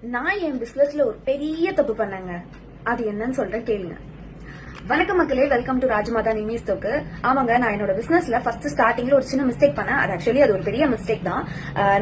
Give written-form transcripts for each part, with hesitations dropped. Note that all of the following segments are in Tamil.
நான் என் பிசினஸ்ல ஒரு பெரிய தப்பு பண்ணேங்க. அது என்னன்னு சொல்றேன் கேளுங்க. வணக்கம் மக்களே, வெல்கம் டு ராஜமாதா நிமிஸ் தோக்கு. ஆமாங்க, நான் என்னோட பிசினஸ்ல ஃபர்ஸ்ட் ஸ்டார்டிங்ல ஒரு சின்ன மிஸ்டேக் பண்ணேன். அது ஆக்சுவலி அது ஒரு பெரிய மிஸ்டேக் தான்.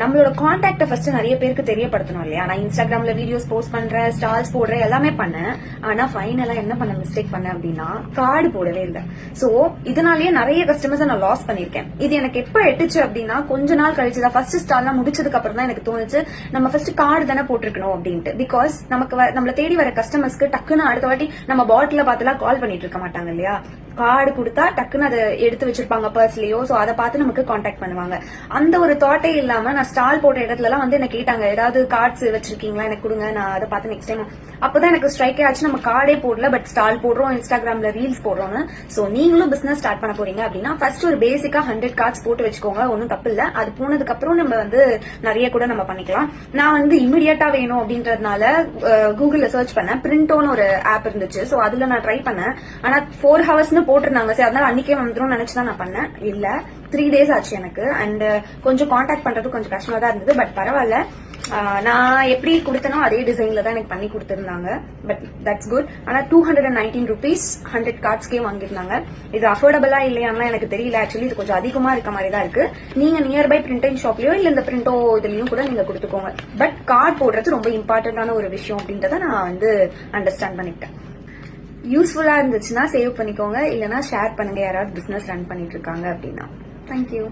நம்மளோட கான்டாக்ட ஃபர்ஸ்ட் நிறைய பேருக்கு தெரியப்படுத்தணும் இல்லையா? நான் இன்ஸ்டாகிராம்ல வீடியோஸ் போஸ்ட் பண்றேன், ஸ்டால்ஸ் போடுறேன், எல்லாமே பண்ணேன். ஆனா ஃபைனலா என்ன பண்ண மிஸ்டேக் பண்ணேன் அப்படின்னா, கார்டு போடவே இல்லை. சோ இதனாலேயே நிறைய கஸ்டமர்ஸ் நான் லாஸ் பண்ணிருக்கேன். இது எனக்கு எப்ப எட்டுச்சு அப்படின்னா, கொஞ்ச நாள் கழிச்சுதான் ஃபர்ஸ்ட் ஸ்டால்லாம் முடிச்சதுக்கு அப்புறம் தான் எனக்கு தோணுச்சு, நம்ம ஃபர்ஸ்ட் கார்டு தானே போட்டிருக்கணும் அப்படின்ட்டு. பிகாஸ் நம்மள தேடி வர கஸ்டமர்ஸ்க்கு டக்குன்னு அடுத்த வாட்டி நம்ம பாட்டில பார்த்துலாம் கால் பண்ணிட்டு இருக்க மாட்டாங்க இல்லையா? கார்டு கொடுத்தா டக்குன்னு அதை எடுத்து வச்சிருப்பாங்க பர்ஸ்லயோ. சோ அதை பார்த்து நமக்கு கான்டாக்ட் பண்ணுவாங்க. அந்த ஒரு தாட்டே இல்லாம நான் ஸ்டால் போட்ட இடத்துல எல்லாம் வந்து என்ன கேட்டாங்க, ஏதாவது கார்ட்ஸ் வச்சிருக்கீங்களா, எனக்கு கொடுங்க, நான் அதை பார்த்து நெக்ஸ்ட் டைம். அப்பதான் எனக்கு ஸ்ட்ரைக்கே ஆச்சு, நம்ம கார்டே போடல, பட் ஸ்டால் போடுறோம், இன்ஸ்டாகிராம்ல ரீல்ஸ் போடுறோம்னு. சோ நீங்களும் பிசினஸ் ஸ்டார்ட் பண்ண போறீங்க அப்படின்னா ஃபர்ஸ்ட் ஒரு பேசிக்கா 100 கார்ட்ஸ் போட்டு வச்சுக்கோங்க. ஒன்னும் தப்பு இல்ல. அது போனதுக்கு அப்புறம் நம்ம வந்து நிறைய கூட நம்ம பண்ணிக்கலாம். நான் வந்து இமிடியட்டா வேணும் அப்படின்றதுனால கூகுள்ல சர்ச் பண்ணேன். பிரிண்டோன்னு ஒரு ஆப் இருந்துச்சு. சோ அதுல நான் ட்ரை பண்ணேன். ஆனா 4 ஹவர்ஸ்னு போட்டிருந்தாங்க. சரி, அதனால அன்னைக்கே வந்துடும் நினைச்சுதான் நான் பண்ணேன். இல்ல 3 days ஆச்சு எனக்கு. அண்ட் கொஞ்சம் கான்டாக்ட் பண்றது கொஞ்சம் கஷ்டமா தான் இருந்தது. பட் பரவாயில்ல, நான் எப்படி கொடுத்தனோ அதே டிசைன்ல தான் எனக்கு பண்ணி கொடுத்திருந்தாங்க. But that's good. ஆனா 219 rupees 100 கார்ட்ஸ்க்கே வாங்கிருந்தாங்க. இது அஃபோர்டபிளா இல்லையான்னு எனக்கு தெரியல. ஆக்சுவலி இது கொஞ்சம் அதிகமா இருக்க மாதிரி தான் இருக்கு. நீங்க நியர்பை பிரிண்டிங் ஷாப்லயோ இல்ல இந்த பிரிண்டோ இதுலயும் கூட நீங்க கொடுத்துக்கோங்க. பட் கார்டு போடுறது ரொம்ப இம்பார்ட்டன்டான ஒரு விஷயம் அப்படின்றத நான் வந்து அண்டர்ஸ்டாண்ட் பண்ணிட்டேன். யூஸ்ஃபுல்லா இருந்துச்சுன்னா சேவ் பண்ணிக்கோங்க, இல்லைன்னா ஷேர் பண்ணுங்க யாராவது பிசினஸ் ரன் பண்ணிட்டு இருக்காங்க அப்படின்னா. தேங்க்யூ.